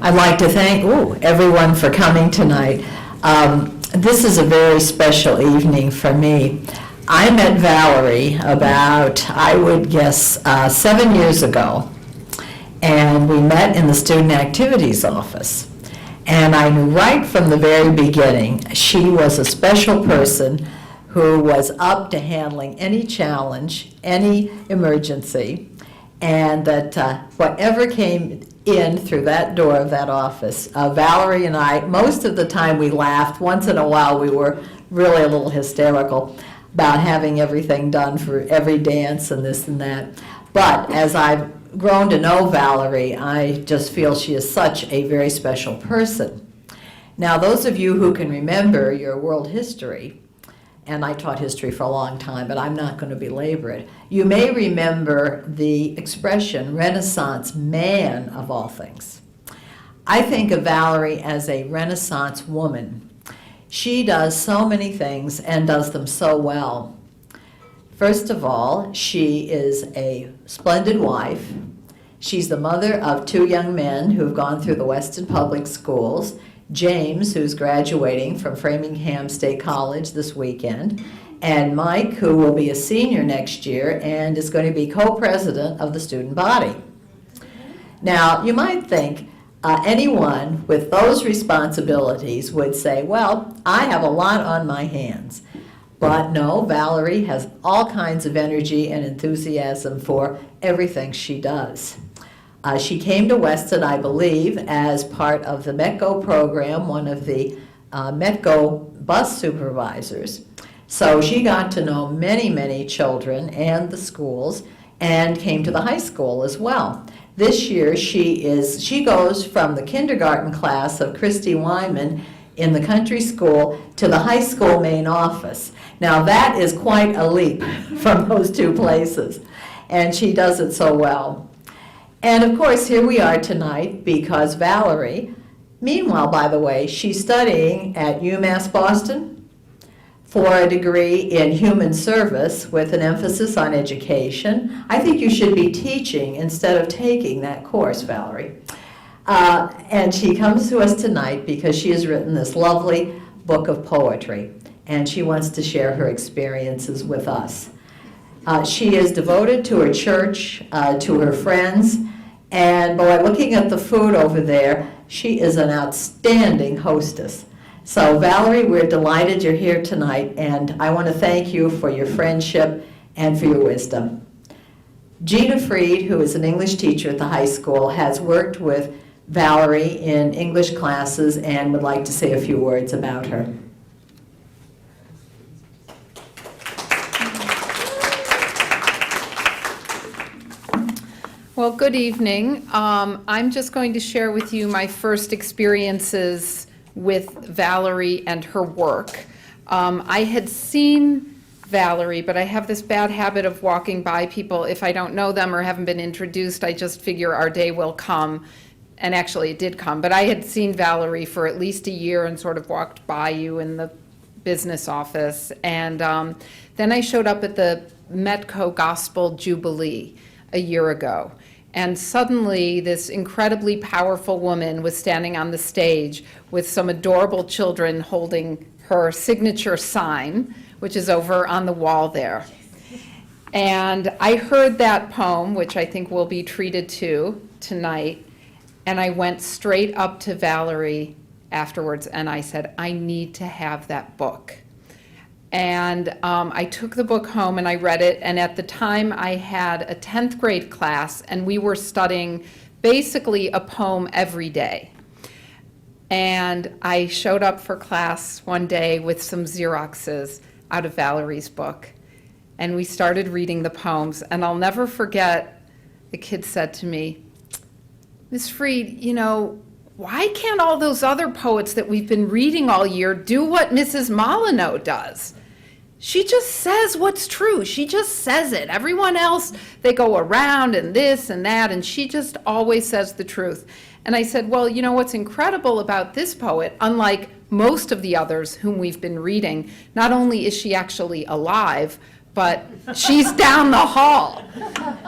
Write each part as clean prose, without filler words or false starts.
I'd like to thank everyone for coming tonight. This is a very special evening for me. I met Valerie about, I would guess, 7 years ago, and we met in the Student Activities Office. And I knew right from the very beginning she was a special person who was up to handling any challenge, any emergency, and that whatever came in through that door of that office, Valerie and I, most of the time we laughed. Once in a while we were really a little hysterical about having everything done for every dance and this and that. But as I've grown to know Valerie, I just feel she is such a very special person. Now, those of you who can remember your world history, and I taught history for a long time, but I'm not going to belabor it, you may remember the expression Renaissance man of all things. I think of Valerie as a Renaissance woman. She does so many things and does them so well. First of all, she is a splendid wife. She's the mother of 2 young men who've gone through the Weston public schools. James, who's graduating from Framingham State College this weekend, and Mike, who will be a senior next year and is going to be co-president of the student body. Now, you might think anyone with those responsibilities would say, well, I have a lot on my hands. But no, Valerie has all kinds of energy and enthusiasm for everything she does. She came to Weston, I believe, as part of the METCO program, one of the METCO bus supervisors. So she got to know many, many children and the schools, and came to the high school as well. This year she goes from the kindergarten class of Christy Wyman in the country school to the high school main office. Now that is quite a leap from those 2 places, and she does it so well. And of course, here we are tonight because Valerie, meanwhile, by the way, she's studying at UMass Boston for a degree in human service with an emphasis on education. I think you should be teaching instead of taking that course, Valerie. And she comes to us tonight because she has written this lovely book of poetry, and she wants to share her experiences with us. She is devoted to her church, to her friends, and by looking at the food over there, she is an outstanding hostess. So Valerie, we're delighted you're here tonight, and I want to thank you for your friendship and for your wisdom. Gina Freed, who is an English teacher at the high school, has worked with Valerie in English classes and would like to say a few words about her. Well, good evening. I'm just going to share with you my first experiences with Valerie and her work. I had seen Valerie, but I have this bad habit of walking by people. If I don't know them or haven't been introduced, I just figure our day will come. And actually it did come, but I had seen Valerie for at least a year and sort of walked by you in the business office. And then I showed up at the METCO Gospel Jubilee a year ago. And suddenly this incredibly powerful woman was standing on the stage with some adorable children holding her signature sign, which is over on the wall there. And I heard that poem, which I think we'll be treated to tonight, and I went straight up to Valerie afterwards and I said, I need to have that book. And I took the book home and I read it, and at the time I had a 10th grade class and we were studying basically a poem every day. And I showed up for class one day with some Xeroxes out of Valerie's book, and we started reading the poems, and I'll never forget, the kid said to me, Miss Freed, you know, why can't all those other poets that we've been reading all year do what Mrs. Molyneaux does? She just says what's true. She just says it. Everyone else, they go around and this and that, and she just always says the truth. And I said, well, you know what's incredible about this poet, unlike most of the others whom we've been reading, not only is she actually alive, but she's down the hall.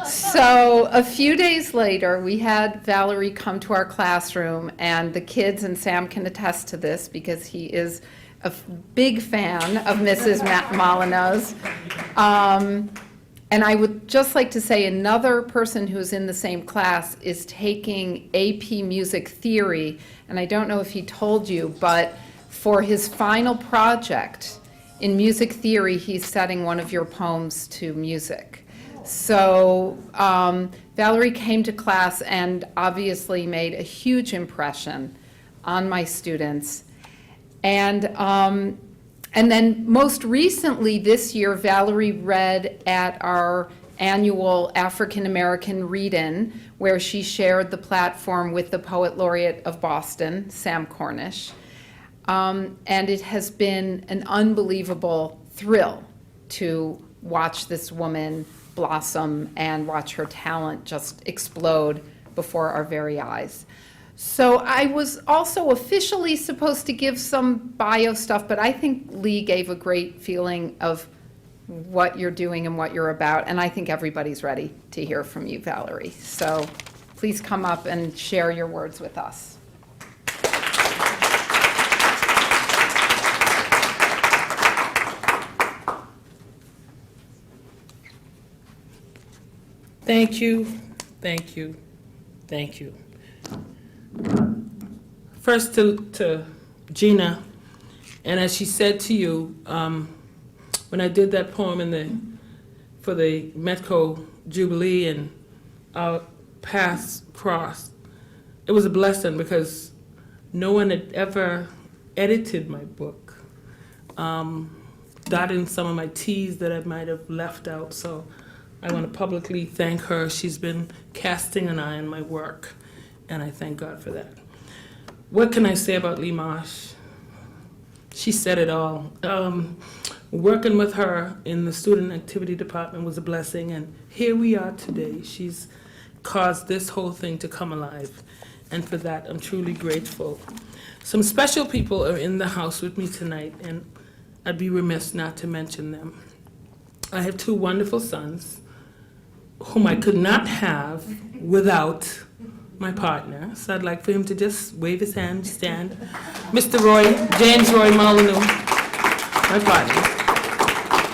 So a few days later, we had Valerie come to our classroom, and the kids, and Sam can attest to this because he is a big fan of Mrs. Molyneaux's. And I would just like to say another person who's in the same class is taking AP Music Theory, and I don't know if he told you, but for his final project in music theory, he's setting one of your poems to music. So Valerie came to class and obviously made a huge impression on my students. And then most recently this year, Valerie read at our annual African American Read-In, where she shared the platform with the Poet Laureate of Boston, Sam Cornish. And it has been an unbelievable thrill to watch this woman blossom and watch her talent just explode before our very eyes. So I was also officially supposed to give some bio stuff, but I think Lee gave a great feeling of what you're doing and what you're about, and I think everybody's ready to hear from you, Valerie. So please come up and share your words with us. Thank you, thank you, thank you. First to Gina, and as she said to you, when I did that poem for the Metco Jubilee and our paths crossed, it was a blessing because no one had ever edited my book, dotting some of my T's that I might have left out. So I want to publicly thank her. She's been casting an eye on my work, and I thank God for that. What can I say about Lee Marsh? She said it all. Working with her in the student activity department was a blessing, and here we are today. She's caused this whole thing to come alive, and for that I'm truly grateful. Some special people are in the house with me tonight, and I'd be remiss not to mention them. I have two wonderful sons whom I could not have without my partner, so I'd like for him to just wave his hand, stand. Mr. James Roy Molyneaux, my partner.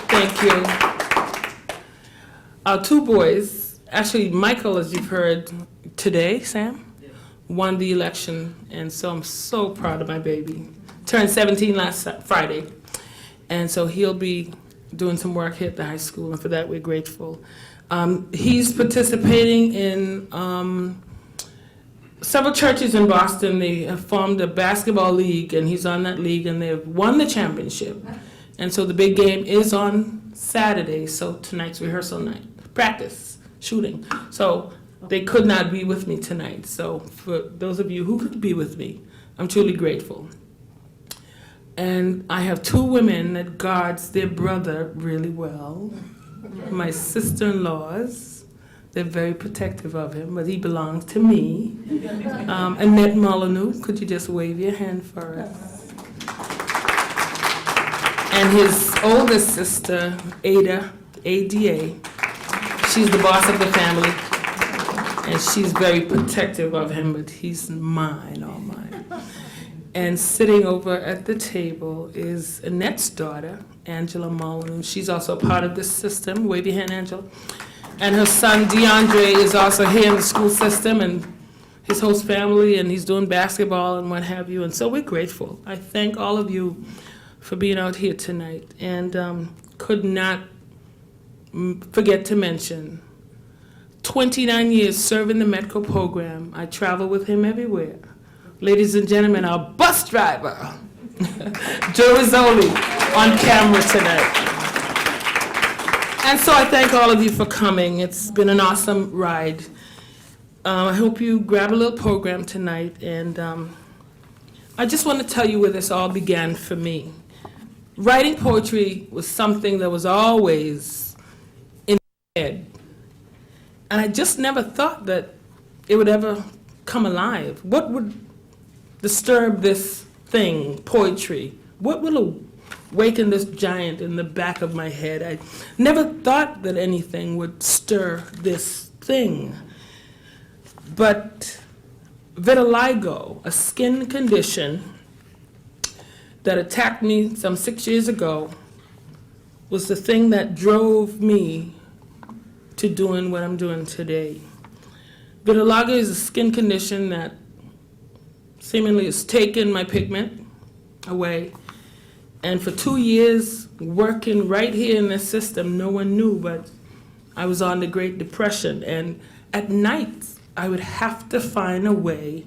Thank you. Our two boys, actually Michael, as you've heard today, Sam, won the election, and so I'm so proud of my baby. Turned 17 last Friday, and so he'll be doing some work here at the high school, and for that we're grateful. He's participating in several churches in Boston. They have formed a basketball league, and he's on that league, and they've won the championship. And so the big game is on Saturday, so tonight's rehearsal night, practice, shooting. So they could not be with me tonight. So for those of you who could be with me, I'm truly grateful. And I have two women that guards their brother really well. My sister-in-laws, they're very protective of him, but he belongs to me. Annette Molyneaux, could you just wave your hand for us? And his oldest sister, Ada, A-D-A, she's the boss of the family, and she's very protective of him, but he's mine, all mine. And sitting over at the table is Annette's daughter, Angela Molyneaux. She's also part of this system. Wave your hand, Angela. And her son, DeAndre, is also here in the school system, and his host family, and he's doing basketball and what have you. And so we're grateful. I thank all of you for being out here tonight. And could not forget to mention 29 years serving the Metco program. I travel with him everywhere. Ladies and gentlemen, our bus driver, Joe Rizzoli, on camera tonight. And so I thank all of you for coming. It's been an awesome ride. I hope you grab a little program tonight. And I just want to tell you where this all began for me. Writing poetry was something that was always in my head. And I just never thought that it would ever come alive. What would disturb this thing, poetry? What will waken this giant in the back of my head. I never thought that anything would stir this thing. But vitiligo, a skin condition that attacked me some 6 years ago, was the thing that drove me to doing what I'm doing today. Vitiligo is a skin condition that seemingly has taken my pigment away. And for 2 years, working right here in this system, no one knew, but I was on the Great Depression. And at night, I would have to find a way.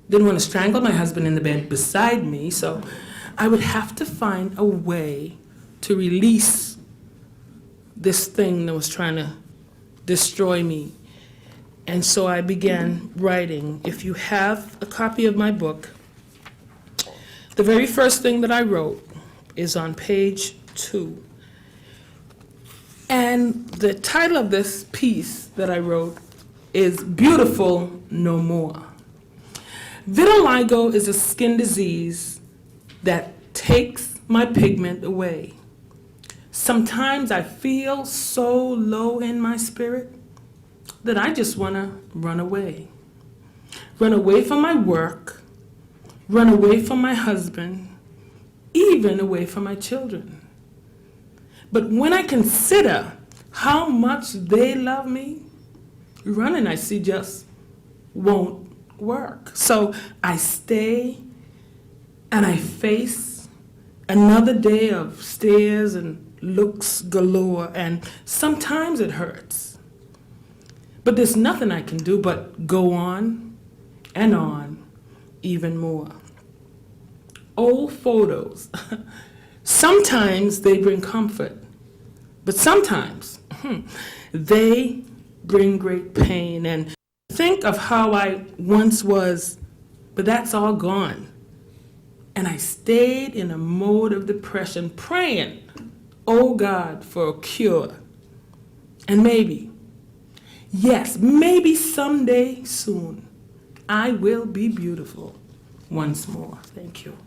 Didn't want to strangle my husband in the bed beside me, so I would have to find a way to release this thing that was trying to destroy me. And so I began writing. If you have a copy of my book, the very first thing that I wrote is on page 2. And the title of this piece that I wrote is Beautiful No More. Vitiligo is a skin disease that takes my pigment away. Sometimes I feel so low in my spirit that I just want to run away. Run away from my work, run away from my husband, even away from my children. But when I consider how much they love me, running, I see, just won't work. So I stay and I face another day of stares and looks galore, and sometimes it hurts. But there's nothing I can do but go on and on even more. Old photos, sometimes they bring comfort, but sometimes they bring great pain. And think of how I once was, but that's all gone. And I stayed in a mode of depression, praying, oh God, for a cure. And maybe, yes, maybe someday soon, I will be beautiful once more. Thank you.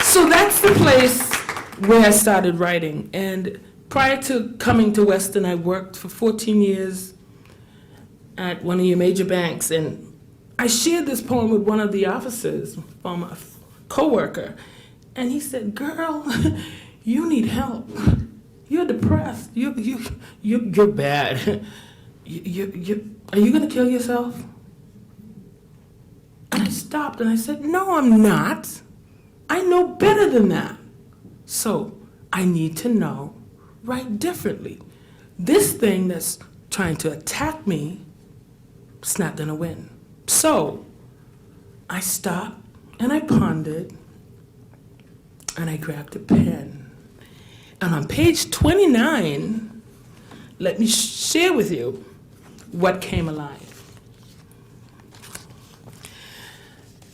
So that's the place where I started writing. And prior to coming to Weston, I worked for 14 years at one of your major banks. And I shared this poem with one of the officers, from a coworker. And he said, girl, you need help. You're depressed. You're bad. Are you going to kill yourself? And I stopped and I said, no, I'm not. I know better than that. So I need to know, write differently. This thing that's trying to attack me, it's not going to win. So I stopped and I pondered and I grabbed a pen. And on page 29, let me share with you what came alive.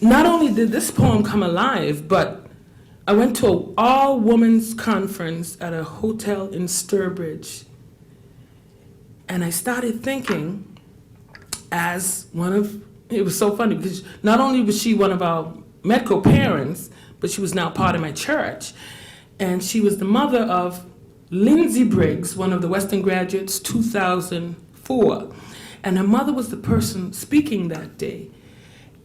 Not only did this poem come alive, but I went to an all-women's conference at a hotel in Sturbridge. And I started thinking, as one of, it was so funny because not only was she one of our medical parents, but she was now part of my church. And she was the mother of Lindsay Briggs, one of the Weston graduates, 2004. And her mother was the person speaking that day.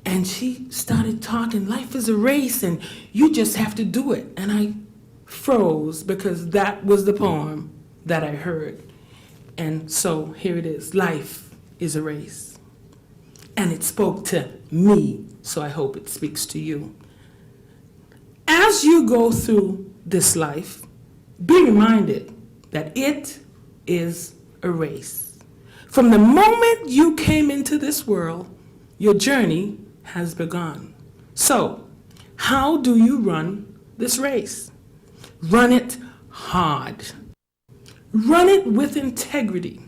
And she started talking, life is a race and you just have to do it. And I froze because that was the poem that I heard. And so here it is, life is a race. And it spoke to me, so I hope it speaks to you. As you go through this life, be reminded that it is a race. From the moment you came into this world, your journey has begun. So, how do you run this race? Run it hard. Run it with integrity.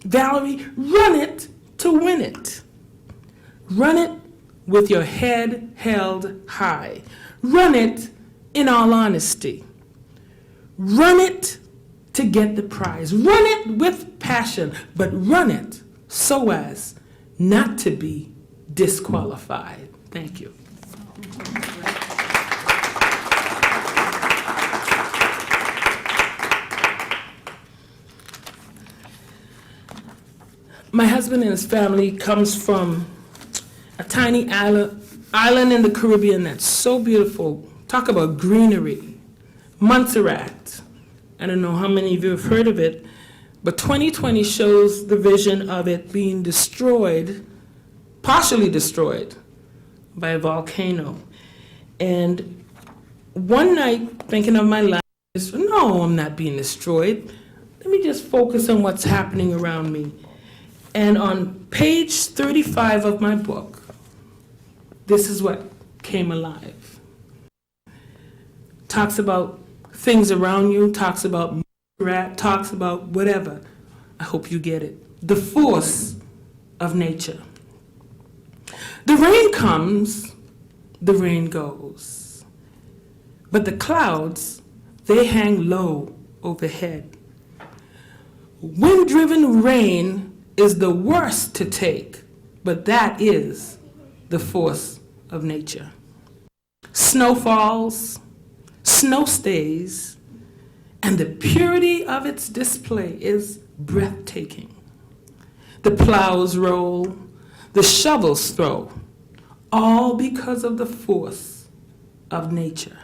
Valerie, run it to win it. Run it with your head held high. Run it in all honesty. Run it to get the prize. Run it with passion, but run it so as not to be disqualified. Thank you. My husband and his family comes from a tiny island in the Caribbean that's so beautiful. Talk about greenery. Montserrat. I don't know how many of you have heard of it, but 2020 shows the vision of it being destroyed, partially destroyed, by a volcano. And one night, thinking of my life, no, I'm not being destroyed. Let me just focus on what's happening around me. And on page 35 of my book, this is what came alive. Talks about things around you, talks about rat, talks about whatever. I hope you get it. The force of nature. The rain comes, the rain goes. But the clouds, they hang low overhead. Wind-driven rain is the worst to take, but that is the force of nature. Snow falls, snow stays, and the purity of its display is breathtaking. The plows roll, the shovels throw, all because of the force of nature.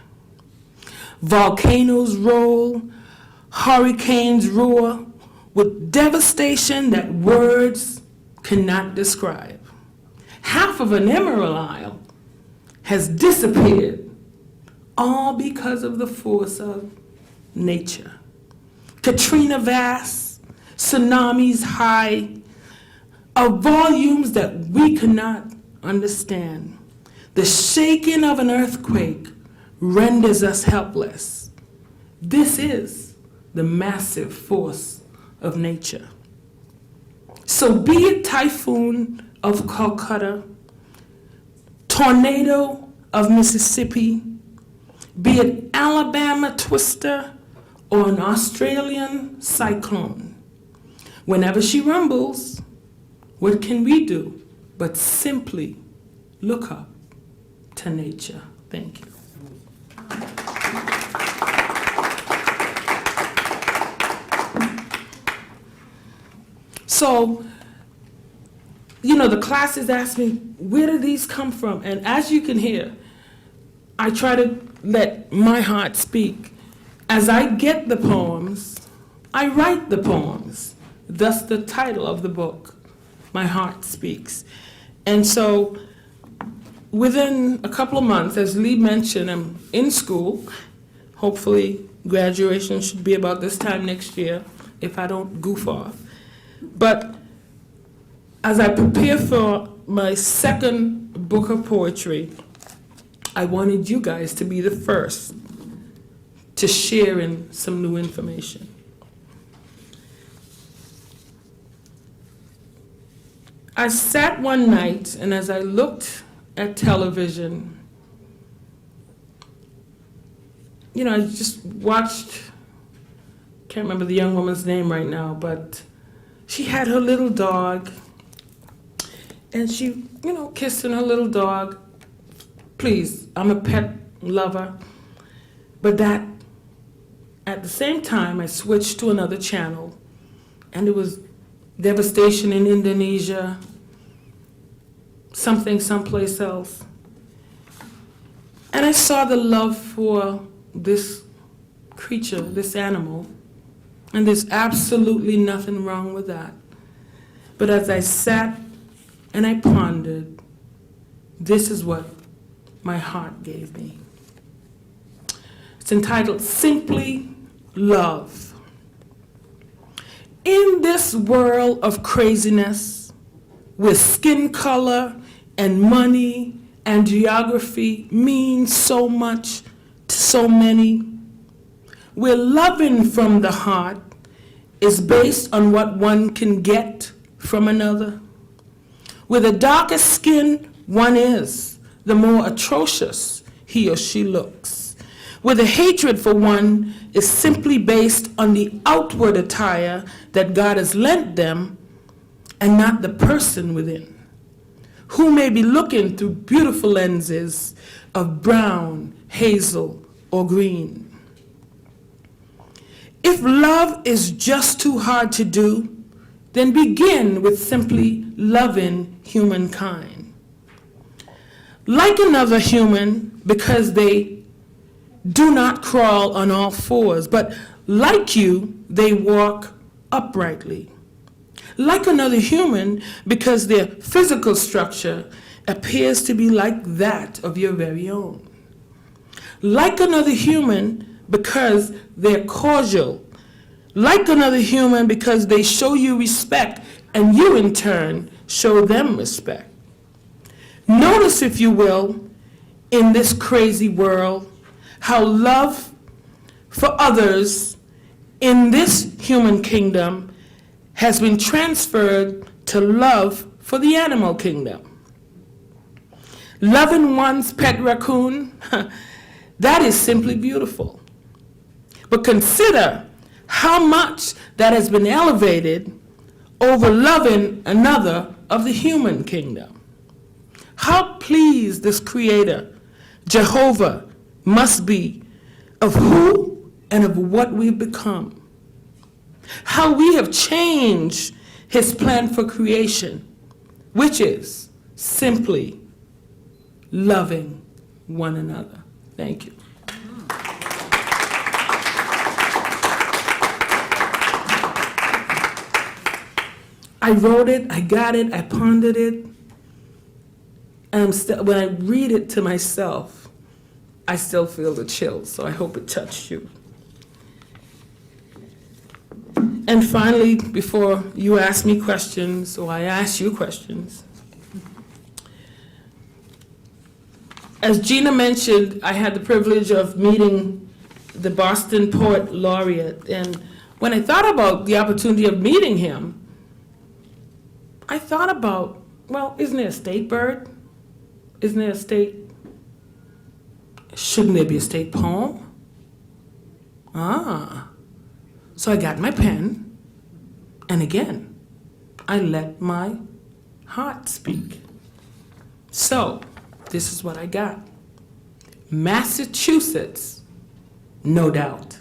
Volcanoes roll, hurricanes roar, with devastation that words cannot describe. Half of an Emerald Isle has disappeared, all because of the force of nature. Katrina vast, tsunamis high, of volumes that we cannot understand. The shaking of an earthquake renders us helpless. This is the massive force of nature. So be it typhoon of Calcutta, tornado of Mississippi, be it Alabama twister or an Australian cyclone, whenever she rumbles, what can we do but simply look up to nature? Thank you. So, the classes ask me, where do these come from? And as you can hear, I try to let my heart speak. As I get the poems, I write the poems. Thus the title of the book, My Heart Speaks. And so, within a couple of months, as Lee mentioned, I'm in school. Hopefully, graduation should be about this time next year, if I don't goof off. But as I prepare for my second book of poetry, I wanted you guys to be the first to share in some new information. I sat one night, and as I looked at television, I just watched, can't remember the young woman's name right now, but she had her little dog, and she, kissing her little dog. Please, I'm a pet lover. But that, at the same time, I switched to another channel, and it was devastation in Indonesia, something someplace else. And I saw the love for this creature, this animal, and there's absolutely nothing wrong with that. But as I sat and I pondered, this is what my heart gave me. It's entitled Simply Love. In this world of craziness, with skin color and money and geography means so much to so many, where loving from the heart is based on what one can get from another. Where the darker skin one is, the more atrocious he or she looks. Where the hatred for one is simply based on the outward attire that God has lent them and not the person within. who may be looking through beautiful lenses of brown, hazel, or green. If love is just too hard to do, then begin with simply loving humankind. Like another human, because they do not crawl on all fours, but like you, they walk uprightly. Like another human, because their physical structure appears to be like that of your very own. Like another human, because they're cordial. Like another human, because they show you respect, and you in turn show them respect. Notice, if you will, in this crazy world, how love for others in this human kingdom has been transferred to love for the animal kingdom. Loving one's pet raccoon, that is simply beautiful. But consider how much that has been elevated over loving another of the human kingdom. How pleased this Creator, Jehovah, must be of who and of what we've become. How we have changed His plan for creation, which is simply loving one another. Thank you. I wrote it, I got it, I pondered it, and when I read it to myself, I still feel the chills, so I hope it touched you. And finally, before you ask me questions, or I ask you questions, as Gina mentioned, I had the privilege of meeting the Boston Poet Laureate, and when I thought about the opportunity of meeting him, I thought about, well, isn't there a state bird? Isn't there a state? Shouldn't there be a state poem? So I got my pen, and again, I let my heart speak. So, this is what I got. Massachusetts, no doubt.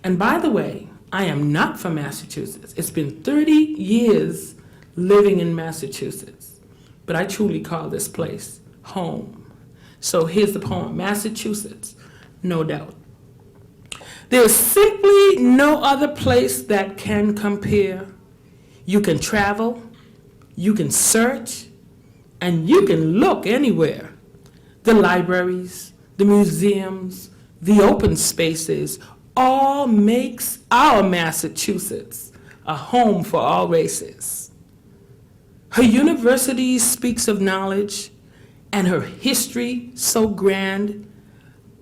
And by the way, I am not from Massachusetts. It's been 30 years living in Massachusetts, but I truly call this place home. So here's the poem, Massachusetts, no doubt. There is simply no other place that can compare. You can travel, you can search, and you can look anywhere. The libraries, the museums, the open spaces, all makes our Massachusetts a home for all races. Her university speaks of knowledge, and her history so grand.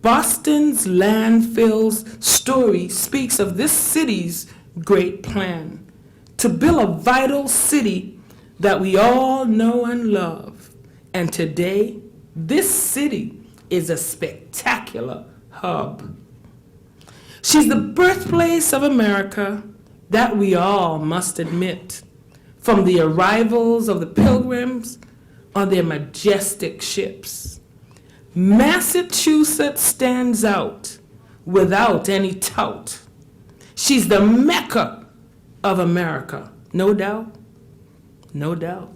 Boston's landfill's story speaks of this city's great plan to build a vital city that we all know and love. And today, this city is a spectacular hub. She's the birthplace of America, that we all must admit, from the arrivals of the pilgrims on their majestic ships. Massachusetts stands out without any tout. She's the Mecca of America, no doubt, no doubt.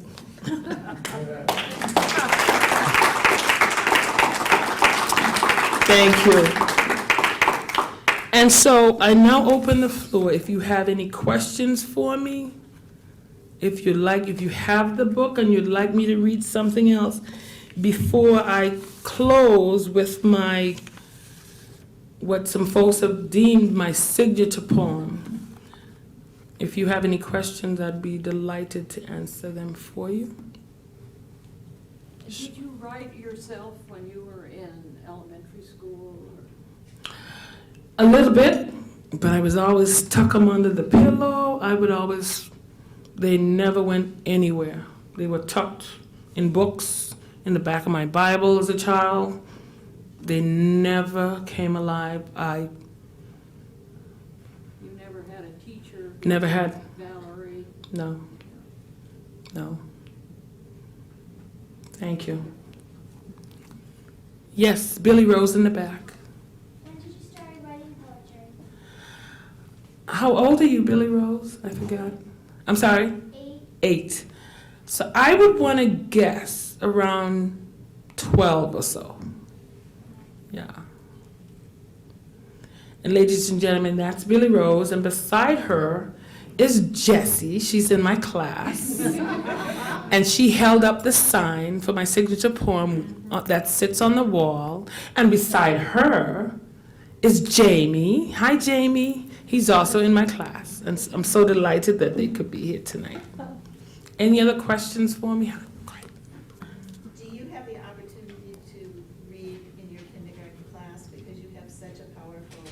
Thank you. And so I now open the floor. If you have any questions for me, if you have the book and you'd like me to read something else before I close with what some folks have deemed my signature poem. If you have any questions, I'd be delighted to answer them for you. Did you write yourself when you were in elementary school? A little bit, but I was always tuck them under the pillow. They never went anywhere. They were tucked in books, in the back of my Bible as a child. They never came alive. You never had a teacher? Never had. Valerie? No. Thank you. Yes, Billy Rose in the back. When did you start writing poetry? How old are you, Billy Rose? I forgot. I'm sorry? 8. 8. So I would want to guess around 12 or so. Yeah. And ladies and gentlemen, that's Billy Rose, and beside her is Jessie. She's in my class. And she held up the sign for my signature poem that sits on the wall. And beside her is Jamie. Hi, Jamie. He's also in my class. And I'm so delighted that they could be here tonight. Any other questions for me? Great. Do you have the opportunity to read in your kindergarten class because you have such a powerful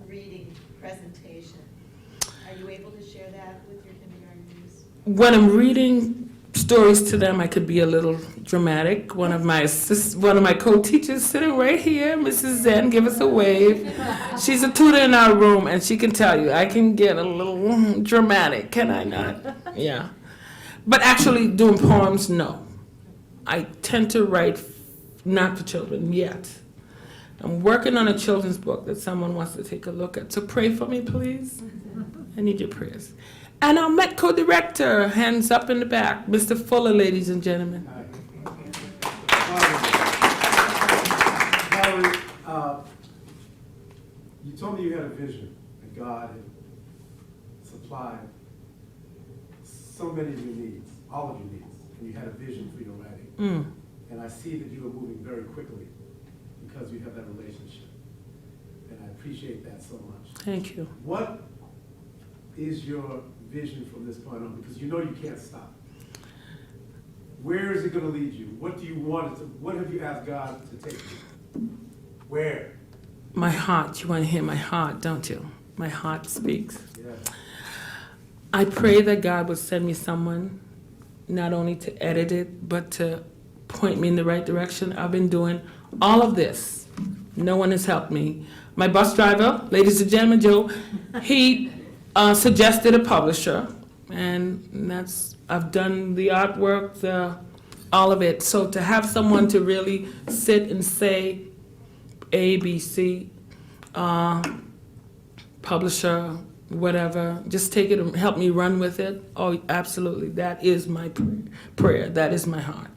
reading presentation? Are you able to share that with your kindergartners? When I'm reading stories to them, I could be a little dramatic. One of my co-teachers sitting right here, Mrs. Zen, give us a wave. She's a tutor in our room, and she can tell you I can get a little dramatic, can I not? Yeah. But actually doing poems, no. I tend to write not for children yet. I'm working on a children's book that someone wants to take a look at. So pray for me, please. I need your prayers. And our Met co-director, hands up in the back, Mr. Fuller, ladies and gentlemen. Valerie, you told me you had a vision that God had supplied so many of your needs, all of your needs, and you had a vision for your writing. And I see that you are moving very quickly because you have that relationship. And I appreciate that so much. Thank you. What is your vision from this point on? Because you know you can't stop. Where is it going to lead you? What do you want it to, what have you asked God to take you? Where? My heart, you want to hear my heart, don't you? My heart speaks. Yes. I pray that God would send me someone not only to edit it, but to point me in the right direction. I've been doing all of this. No one has helped me. My bus driver, ladies and gentlemen, Joe, he suggested a publisher, and that's, I've done the artwork, all of it. So to have someone to really sit and say A, B, C, publisher, whatever, just take it and help me run with it. Oh, absolutely. That is my prayer. That is my heart.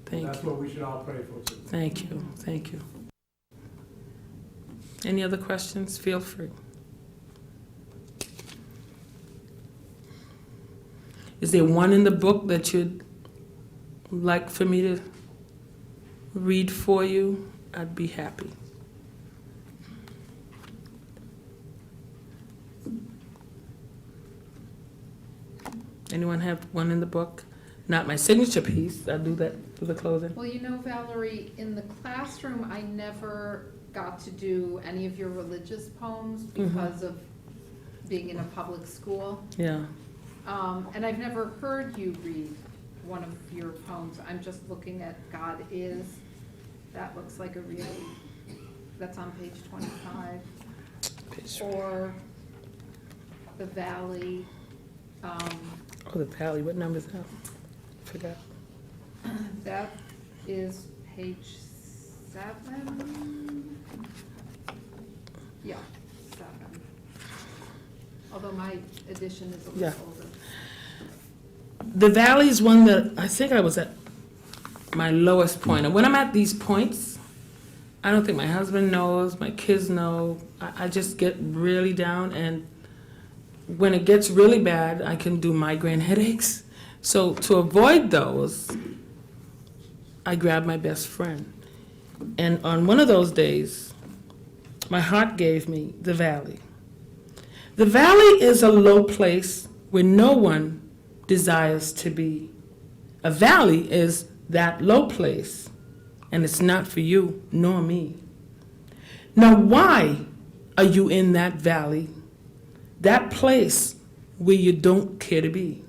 Thank That's you. what we should all pray for too. Thank you. Thank you. Any other questions? Feel free. Is there one in the book that you'd like for me to read for you? I'd be happy. Anyone have one in the book? Not my signature piece. I'll do that for the closing. Well, you know, Valerie, in the classroom, I never got to do any of your religious poems because of being in a public school. Yeah. And I've never heard you read one of your poems. I'm just looking at God Is. That looks like a really, that's on page 25. Or The Valley. Oh, the Valley. What number is that? Forgot. That is page 7. Yeah, 7. Although my edition is a little Yeah. older. The Valley is one that I think I was at my lowest point. And when I'm at these points, I don't think my husband knows, my kids know. I just get really down, and when it gets really bad, I can do migraine headaches. So to avoid those, I grabbed my best friend. And on one of those days, my heart gave me The Valley. The Valley is a low place where no one desires to be. A valley is that low place, and it's not for you nor me. Now, why are you in that valley, that place where you don't care to be?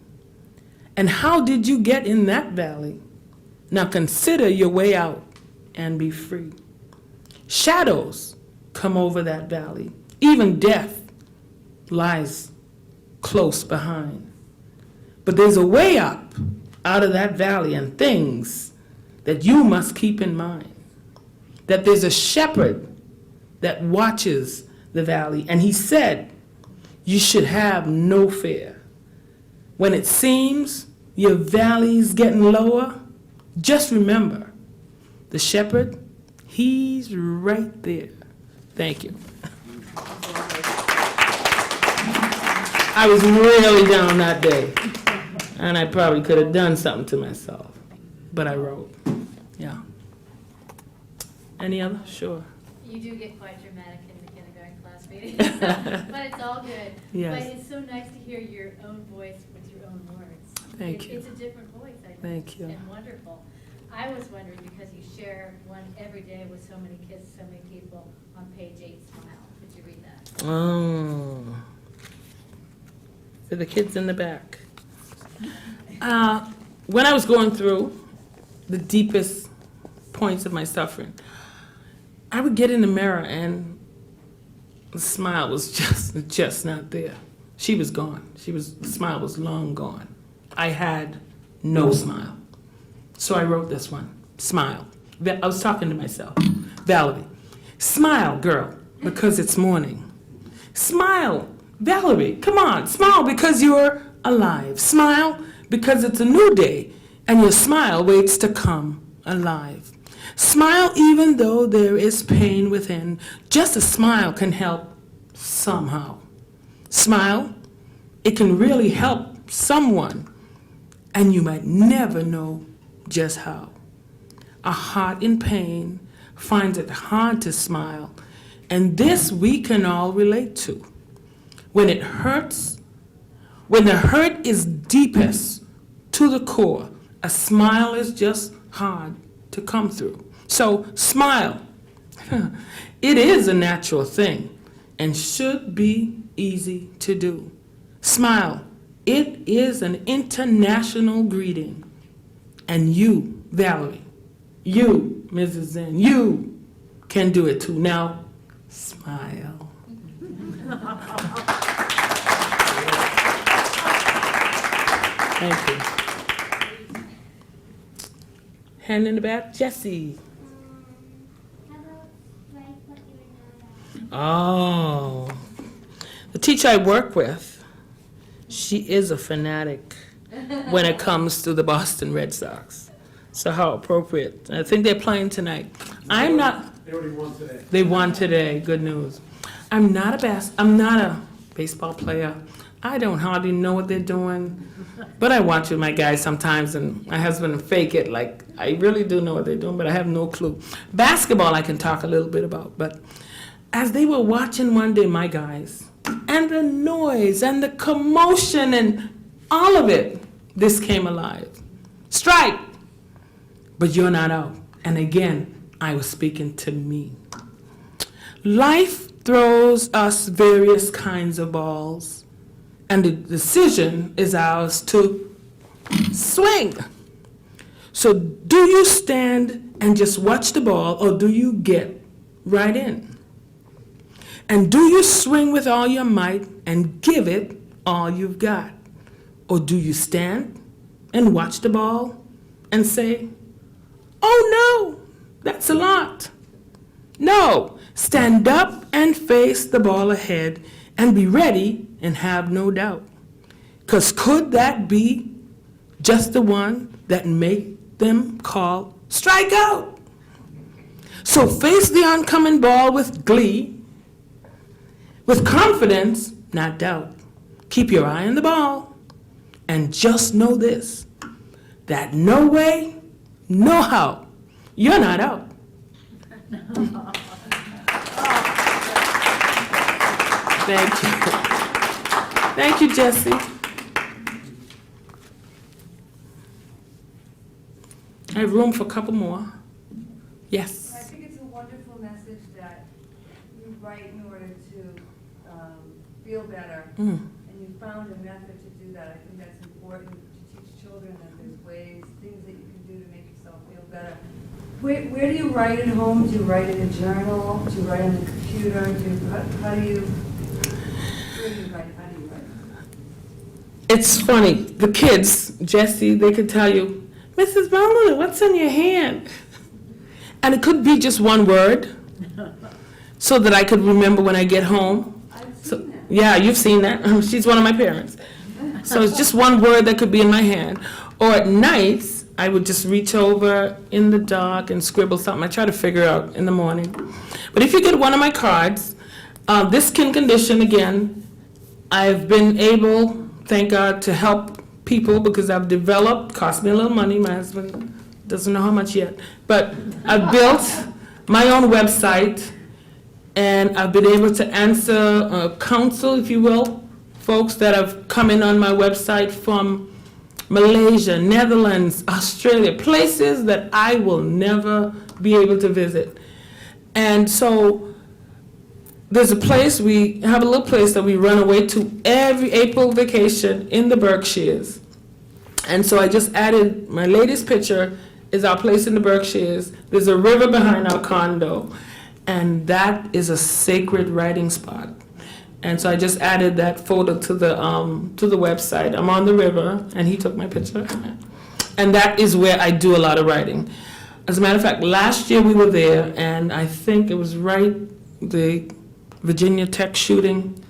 And how did you get in that valley? Now consider your way out and be free. Shadows come over that valley. Even death lies close behind. But there's a way up, out of that valley and things that you must keep in mind. That there's a shepherd that watches the valley, and he said, you should have no fear. When it seems your valley's getting lower, just remember, the shepherd, he's right there. Thank you. I was really down that day, and I probably could have done something to myself, but I wrote. Yeah. Any other? Sure. You do get quite dramatic in the kindergarten class meeting, but it's all good. Yes. But it's so nice to hear your own voice with your own words. Thank you. It's a different voice, I think. Thank you. And wonderful. I was wondering, because you share one every day with so many kids, so many people, on page 8, Smile. Could you read that? Oh. For the kids in the back. When I was going through the deepest points of my suffering, I would get in the mirror and the smile was just not there. She was gone. The smile was long gone. I had no smile. So I wrote this one, Smile. I was talking to myself. Valerie, smile, girl, because it's morning. Smile, Valerie, come on, smile because you're alive. Smile because it's a new day and your smile waits to come alive. Smile even though there is pain within. Just a smile can help somehow. Smile, it can really help someone, and you might never know just how. A heart in pain finds it hard to smile, and this we can all relate to. When it hurts, when the hurt is deepest to the core, a smile is just hard to come through. So smile. It is a natural thing and should be easy to do. Smile. It is an international greeting. And you, Valerie, you, Mrs. Zen, you can do it too. Now, smile. Thank you. Hand in the back, Jessie. How about write what you were not Oh, the teacher I work with, she is a fanatic when it comes to the Boston Red Sox. So how appropriate. I think they're playing tonight. I'm not. They already won today. They won today. Good news. I'm not a baseball player. I don't hardly know what they're doing, but I watch with my guys sometimes, and my husband fake it like I really do know what they're doing, but I have no clue. Basketball I can talk a little bit about, but as they were watching one day, my guys, and the noise and the commotion and all of it, this came alive. Strike! But you're not out. And again, I was speaking to me. Life throws us various kinds of balls, and the decision is ours to swing. So do you stand and just watch the ball, or do you get right in? And do you swing with all your might and give it all you've got? Or do you stand and watch the ball and say, oh no, that's a lot? No, stand up and face the ball ahead and be ready and have no doubt. 'Cause could that be just the one that make them call strike out? So face the oncoming ball with glee, with confidence, not doubt. Keep your eye on the ball and just know this, that no way, no how, you're not out. Thank you. Thank you, Jessie. I have room for a couple more. Yes. I think it's a wonderful message that you write in order to feel better, and you found a method to do that. I think that's important to teach children that there's ways, things that you can do to make yourself feel better. Where do you write at home? Do you write in a journal? Do you write on the computer? How do you write? How do you write? it's funny. The kids, Jesse, they could tell you, Mrs. Molyneaux, what's in your hand? And it could be just one word, so that I could remember when I get home. So, yeah, you've seen that. She's one of my parents. So it's just one word that could be in my hand. Or at nights, I would just reach over in the dark and scribble something. I try to figure out in the morning. But if you get one of my cards, this skin condition, again, I've been able, thank God, to help people because I've developed, cost me a little money, my husband doesn't know how much yet, but I've built my own website, and I've been able to answer, counsel, if you will, folks that have come in on my website from Malaysia, Netherlands, Australia, places that I will never be able to visit. And so there's a place, we have a little place that we run away to every April vacation in the Berkshires. And so I just added, my latest picture is our place in the Berkshires. There's a river behind our condo, and that is a sacred writing spot. And so I just added that photo to the website. I'm on the river, and he took my picture. And that is where I do a lot of writing. As a matter of fact, last year we were there, and I think it was right the Virginia Tech shooting.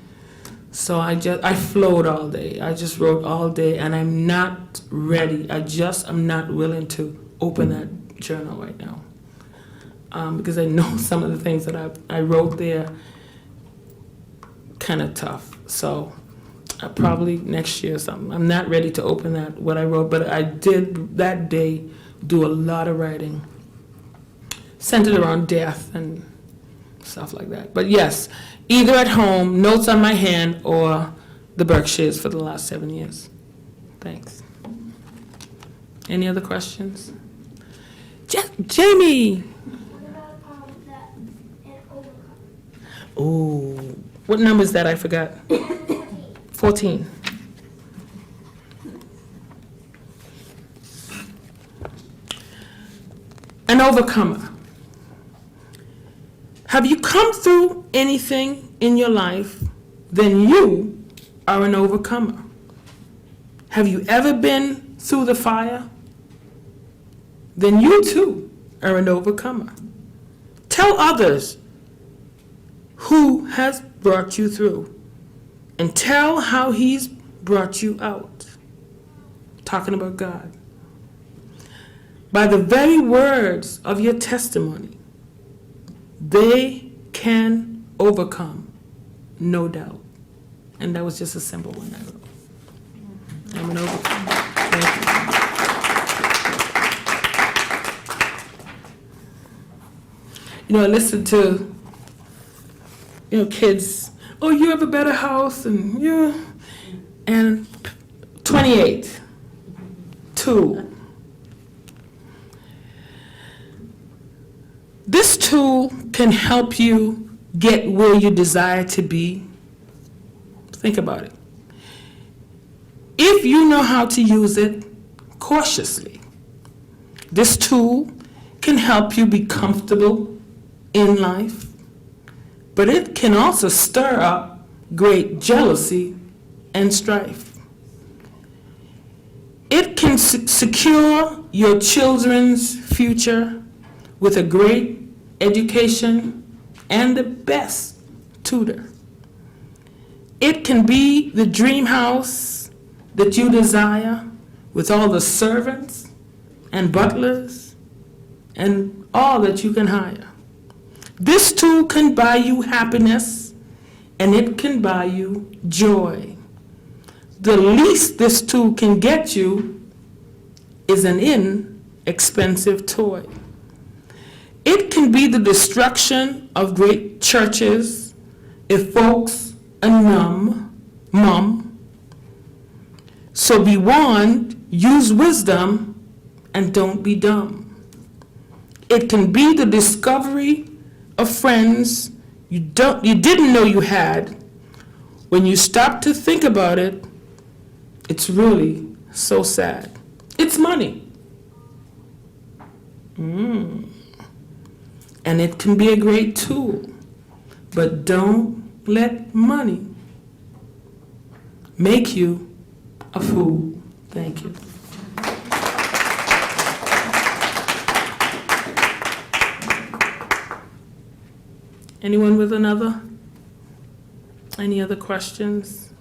So I flowed all day. I just wrote all day, and I'm not ready. I'm not willing to open that journal right now. Because I know some of the things that I wrote there kind of tough. So probably next year or something. I'm not ready to open that, what I wrote, but I did that day do a lot of writing centered around death and stuff like that. But yes, either at home, notes on my hand, or the Berkshires for the last 7 years. Thanks. Any other questions? Jamie! What about that and overcome? Ooh, what number is that? I forgot. 14. An overcomer. Have you come through anything in your life, then you are an overcomer. Have you ever been through the fire? Then you too are an overcomer. Tell others who has brought you through, and tell how he's brought you out. Talking about God. By the very words of your testimony, they can overcome, no doubt. And that was just a simple one I wrote. I'm an overcomer. Thank you. I listen to, kids, oh, you have a better house, and 28, 2. This tool can help you get where you desire to be. Think about it. If you know how to use it cautiously, this tool can help you be comfortable in life, but it can also stir up great jealousy and strife. It can secure your children's future with a great education and the best tutor. It can be the dream house that you desire with all the servants and butlers and all that you can hire. This tool can buy you happiness, and it can buy you joy. The least this tool can get you is an inexpensive toy. It can be the destruction of great churches if folks are mum. So be warned, use wisdom, and don't be dumb. It can be the discovery of friends you didn't know you had. When you stop to think about it, it's really so sad. It's money. And it can be a great tool, but don't let money make you of who. Thank you. Anyone with another? Any other questions?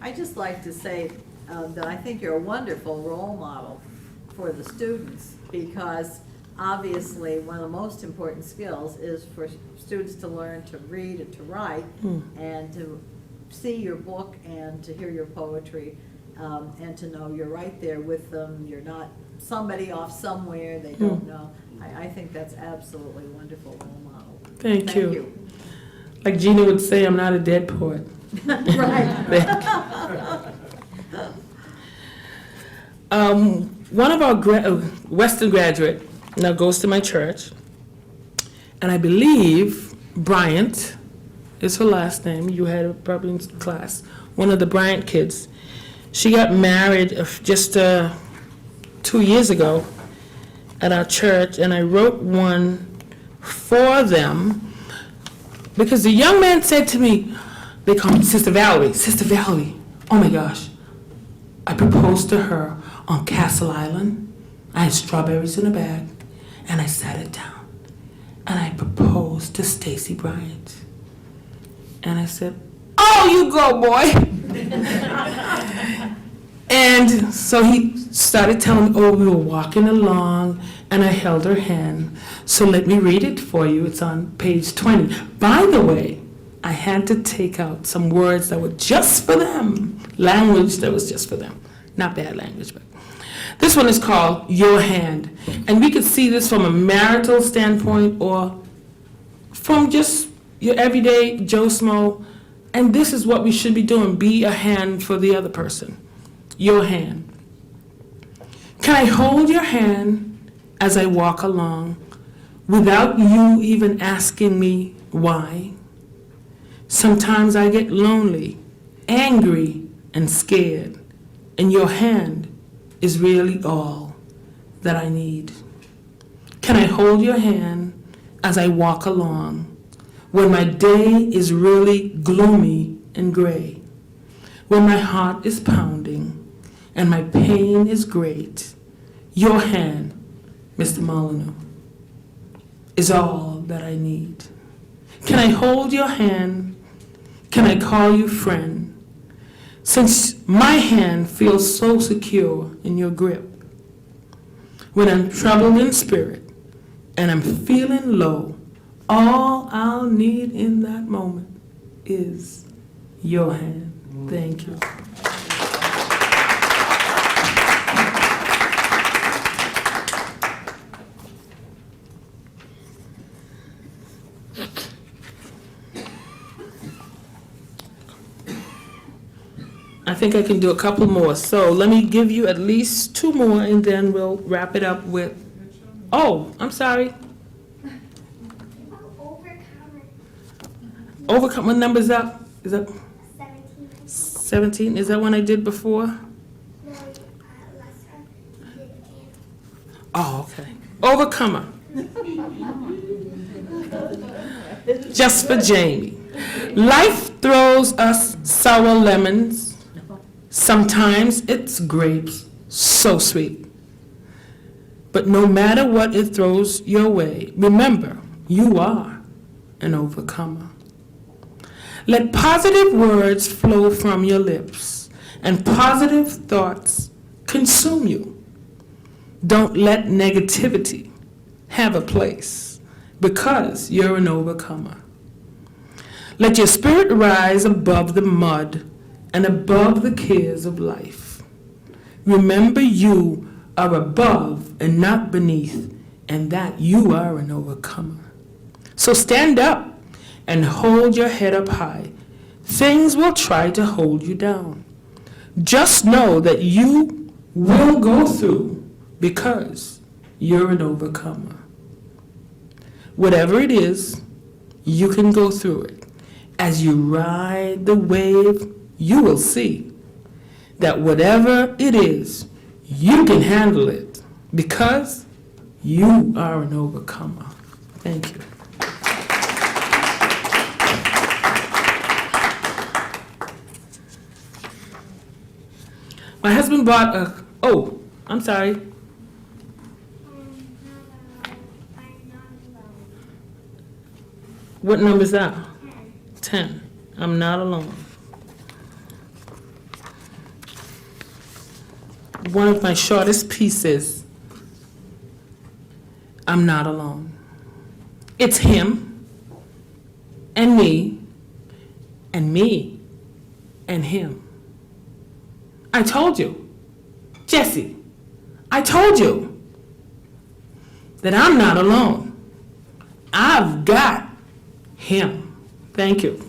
I'd just like to say that I think you're a wonderful role model for the students, because obviously one of the most important skills is for students to learn to read and to write, and to see your book and to hear your poetry, and to know you're right there with them. You're not somebody off somewhere they don't know. I think that's absolutely wonderful role model. Thank you. Like Gina would say, I'm not a dead poet. Right. One of our Weston graduate now goes to my church, and I believe Bryant is her last name. You had her probably in class. One of the Bryant kids. She got married just 2 years ago at our church, and I wrote one for them because the young man said to me, they call me Sister Valerie. Sister Valerie, oh my gosh. I proposed to her on Castle Island. I had strawberries in a bag, and I sat it down. And I proposed to Stacy Bryant. And I said, oh, you go, boy. And so he started telling me, oh, we were walking along, and I held her hand. So let me read it for you. It's on page 20. By the way, I had to take out some words that were just for them, language that was just for them. Not bad language, but. This one is called Your Hand. And we could see this from a marital standpoint or from just your everyday Joe Smo. And this is what we should be doing. Be a hand for the other person. Your hand. Can I hold your hand as I walk along without you even asking me why? Sometimes I get lonely, angry, and scared, and your hand is really all that I need. Can I hold your hand as I walk along when my day is really gloomy and gray, when my heart is pounding and my pain is great? Your hand, Mr. Molyneaux, is all that I need. Can I hold your hand? Can I call you friend? Since my hand feels so secure in your grip. When I'm troubled in spirit and I'm feeling low, all I'll need in that moment is your hand. Thank you. I think I can do a couple more. So let me give you at least 2 more, and then we'll wrap it up with, oh, I'm sorry. Overcome, what number's up? Is that 17. 17? Is that one I did before? No, last time you did it again. Oh, okay. Overcomer. Just for Jamie. Life throws us sour lemons. Sometimes it's grapes, so sweet. But no matter what it throws your way, remember, you are an overcomer. Let positive words flow from your lips and positive thoughts consume you. Don't let negativity have a place because you're an overcomer. Let your spirit rise above the mud and above the cares of life. Remember, you are above and not beneath, and that you are an overcomer. So stand up and hold your head up high. Things will try to hold you down. Just know that you will go through because you're an overcomer. Whatever it is, you can go through it. As you ride the wave, you will see that whatever it is, you can handle it because you are an overcomer. Thank you. My husband bought oh, I'm sorry. I'm not alone. What number is that? 10. 10. I'm not alone. One of my shortest pieces. I'm not alone. It's him and me and me and him. I told you, Jesse, I told you that I'm not alone. I've got him. Thank you.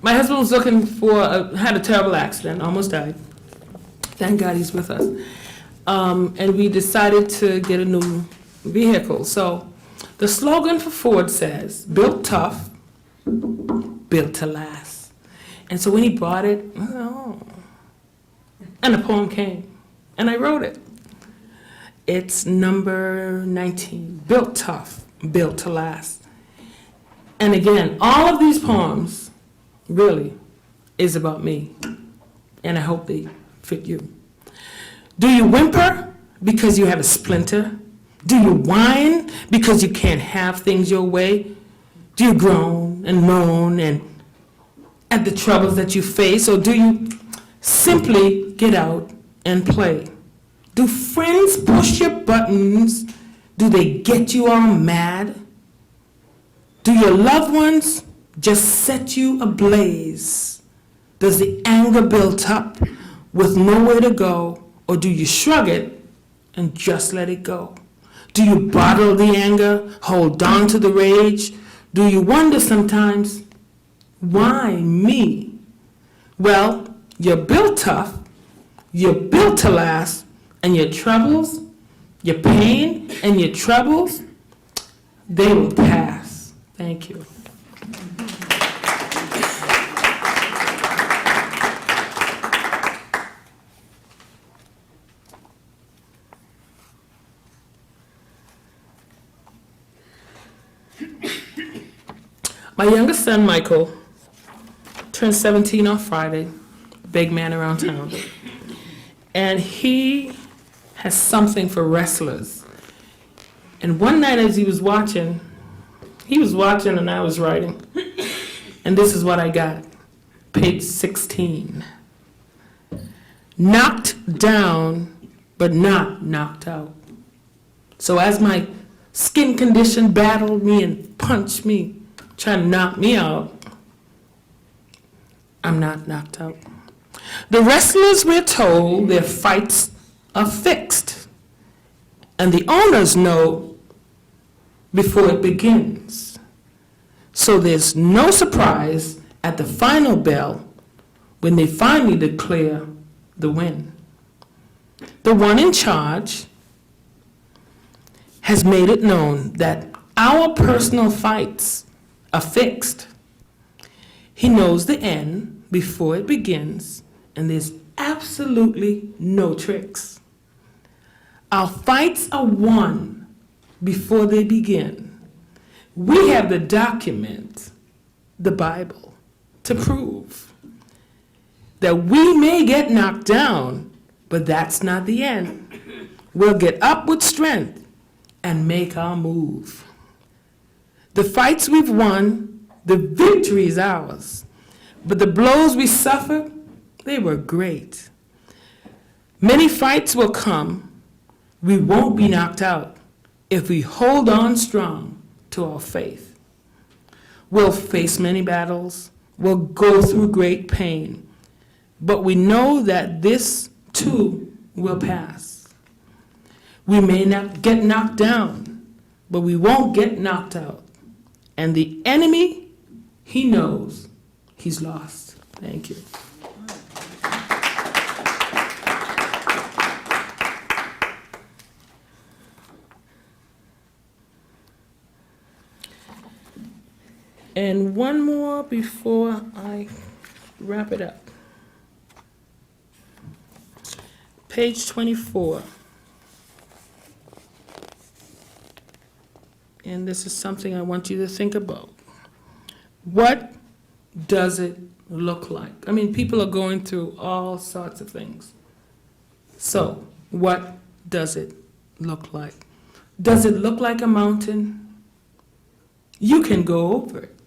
My husband was looking for, had a terrible accident, almost died. Thank God he's with us. And we decided to get a new vehicle. So the slogan for Ford says, built tough, built to last. And so when he bought it, oh, and the poem came, and I wrote it. It's number 19, built tough, built to last. And again, all of these poems really is about me, and I hope they fit you. Do you whimper because you have a splinter? Do you whine because you can't have things your way? Do you groan and moan and at the troubles that you face, or do you simply get out and play? Do friends push your buttons? Do they get you all mad? Do your loved ones just set you ablaze? Does the anger build up with nowhere to go, or do you shrug it and just let it go? Do you bottle the anger, hold on to the rage? Do you wonder sometimes, why me? Well, you're built tough, you're built to last, and your troubles, your pain and your troubles, they will pass. Thank you. My youngest son, Michael, turned 17 on Friday, big man around town. And he has something for wrestlers. And one night as he was watching and I was writing. And this is what I got, page 16. Knocked down, but not knocked out. So as my skin condition battled me and punched me, trying to knock me out, I'm not knocked out. The wrestlers, we're told, their fights are fixed. And the owners know before it begins. So there's no surprise at the final bell when they finally declare the win. The one in charge has made it known that our personal fights are fixed. He knows the end before it begins, and there's absolutely no tricks. Our fights are won before they begin. We have the document, the Bible, to prove that we may get knocked down, but that's not the end. We'll get up with strength and make our move. The fights we've won, the victory is ours. But the blows we suffered, they were great. Many fights will come. We won't be knocked out if we hold on strong to our faith. We'll face many battles. We'll go through great pain. But we know that this too will pass. We may not get knocked down, but we won't get knocked out. And the enemy, he knows he's lost. Thank you. And one more before I wrap it up. Page 24. And this is something I want you to think about. What does it look like? I mean, people are going through all sorts of things. So, what does it look like? Does it look like a mountain? You can go over it.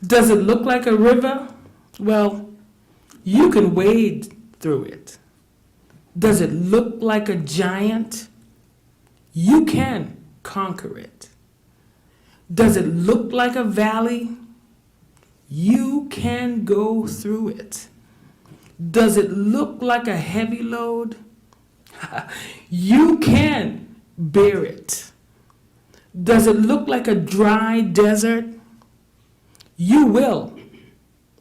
Does it look like a river? Well, you can wade through it. Does it look like a giant? You can conquer it. Does it look like a valley? You can go through it. Does it look like a heavy load? You can bear it. Does it look like a dry desert? You will.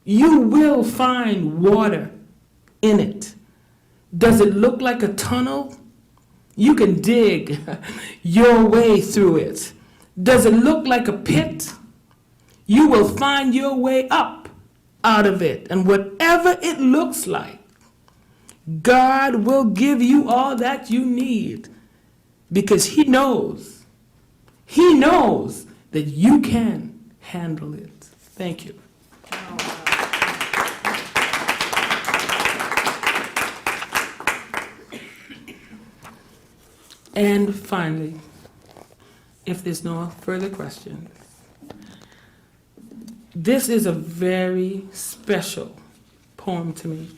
You will find water in it. Does it look like a tunnel? You can dig your way through it. Does it look like a pit? You will find your way up out of it. And whatever it looks like, God will give you all that you need because He knows that you can handle it. Thank you. And finally, if there's no further questions, this is a very special poem to me.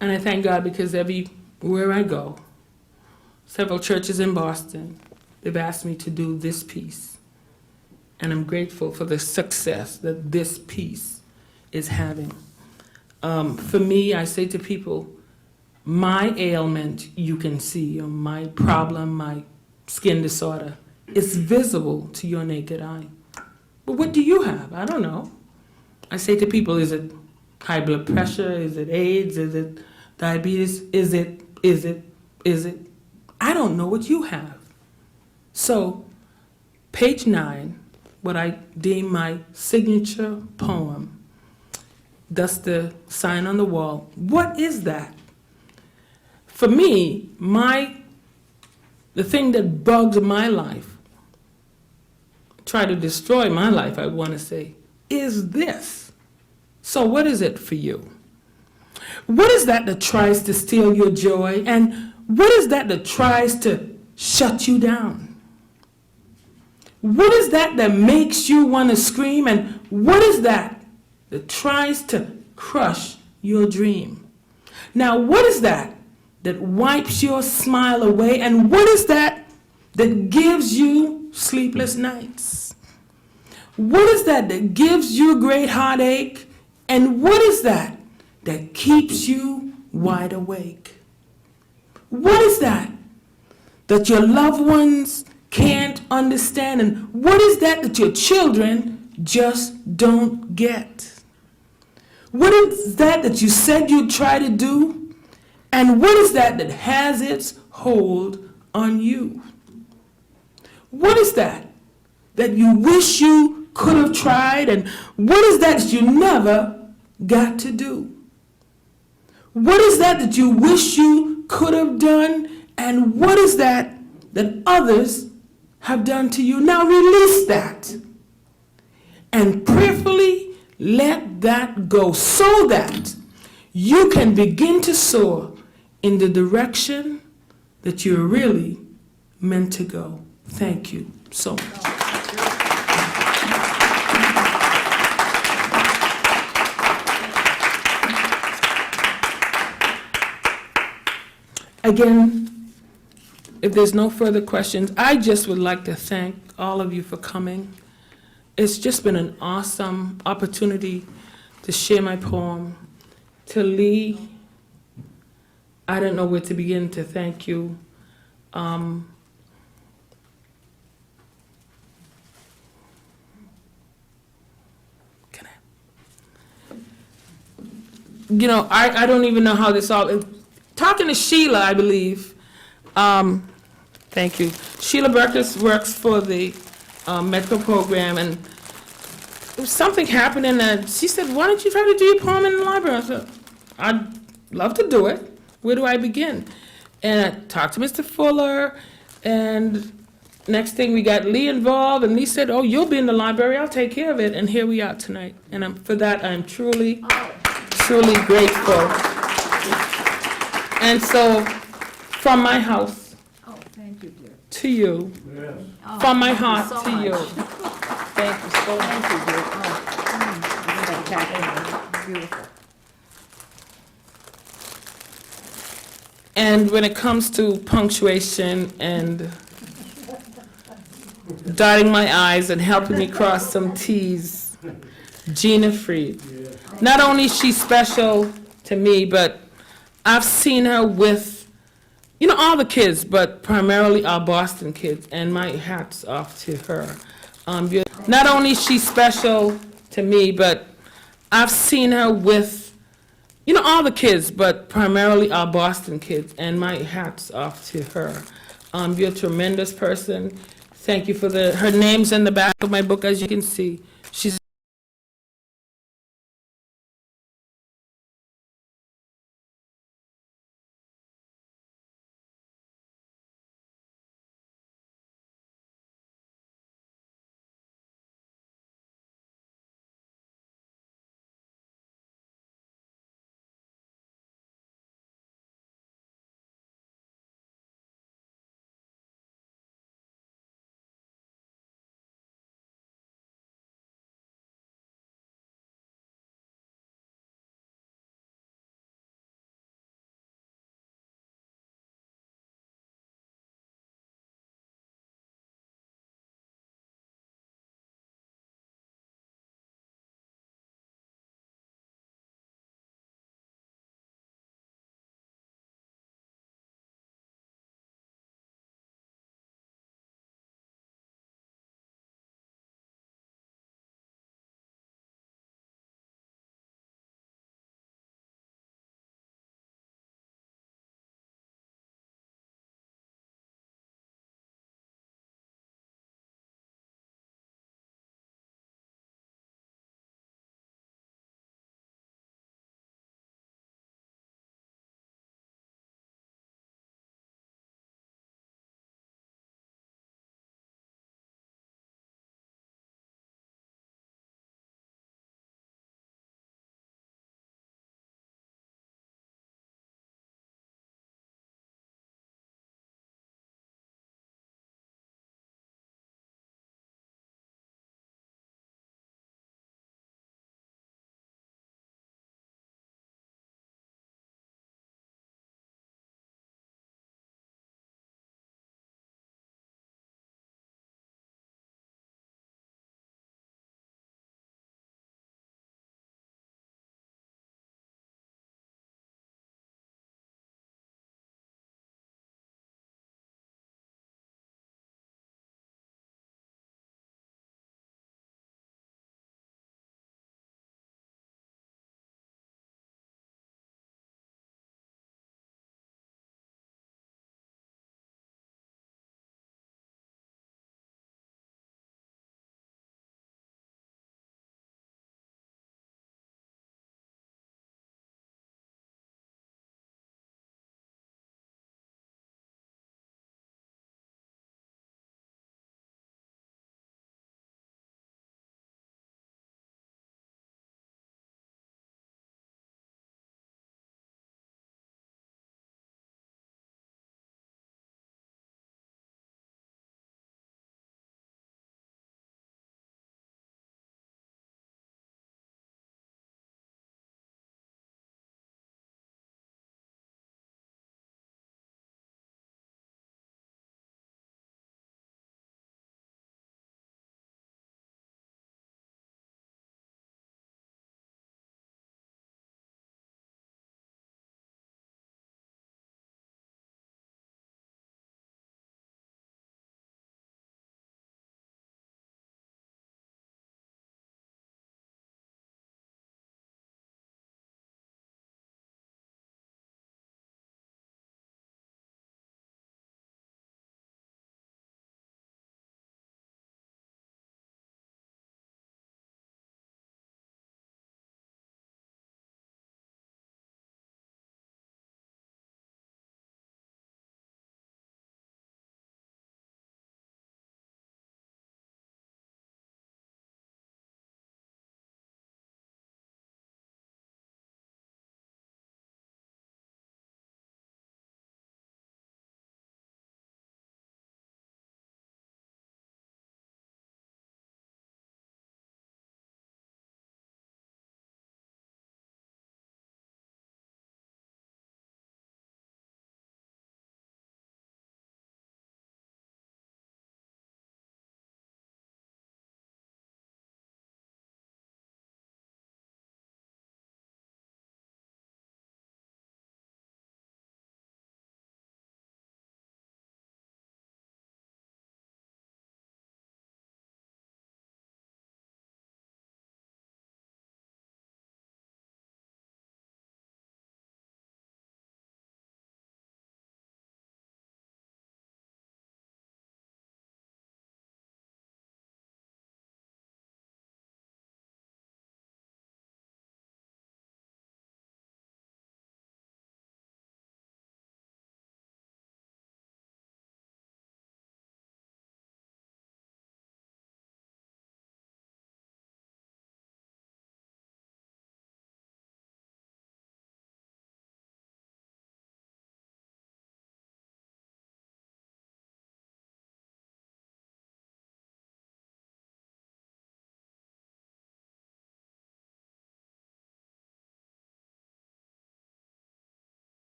And I thank God because everywhere I go, several churches in Boston, they've asked me to do this piece. And I'm grateful for the success that this piece is having. For me, I say to people, my ailment you can see, or my problem, my skin disorder, is visible to your naked eye. But what do you have? I don't know. I say to people, is it high blood pressure? Is it AIDS? Is it diabetes? Is it? I don't know what you have. So, page 9, what I deem my signature poem, thus the sign on the wall. What is that? For me, the thing that bugs my life, try to destroy my life, I want to say, is this. So what is it for you? What is that that tries to steal your joy? And what is that that tries to shut you down? What is that that makes you want to scream? And what is that that tries to crush your dream? Now, what is that that wipes your smile away? And what is that that gives you sleepless nights? What is that that gives you great heartache? And what is that that keeps you wide awake? What is that that your loved ones can't understand? And what is that that your children just don't get? What is that that you said you'd try to do? And what is that that has its hold on you? What is that that you wish you could have tried? And what is that that you never got to do? What is that that you wish you could have done? And what is that that others have done to you? Now release that and prayerfully let that go so that you can begin to soar in the direction that you're really meant to go. Thank you so much. Again, if there's no further questions, I just would like to thank all of you for coming. It's just been an awesome opportunity to share my poem. To Lee, I don't know where to begin to thank you. I don't even know how this all. Talking to Sheila, I believe. Thank you. Sheila Burkus works for the medical program, and there was something happening, and she said, "Why don't you try to do your poem in the library?" I said, "I'd love to do it. Where do I begin?" And I talked to Mr. Fuller, and next thing, we got Lee involved, and Lee said, "Oh, you'll be in the library, I'll take care of it," and here we are tonight. And for that, I'm truly, truly grateful. And so, from my house Oh, thank you, dear. to you, Yes. from my thank you heart so to much. you, thank you so much. Thank you, dear. Oh, spectacular. Beautiful. And when it comes to punctuation and dotting my I's and helping me cross some T's, Gina Fried. Not only is she special to me, but I've seen her with, all the kids, but primarily our Boston kids, and my hat's off to her. Not only is she special to me, but I've seen her with, all the kids, but primarily our Boston kids, and my hat's off to her. You're a tremendous person. Thank you for her name's in the back of my book, as you can see.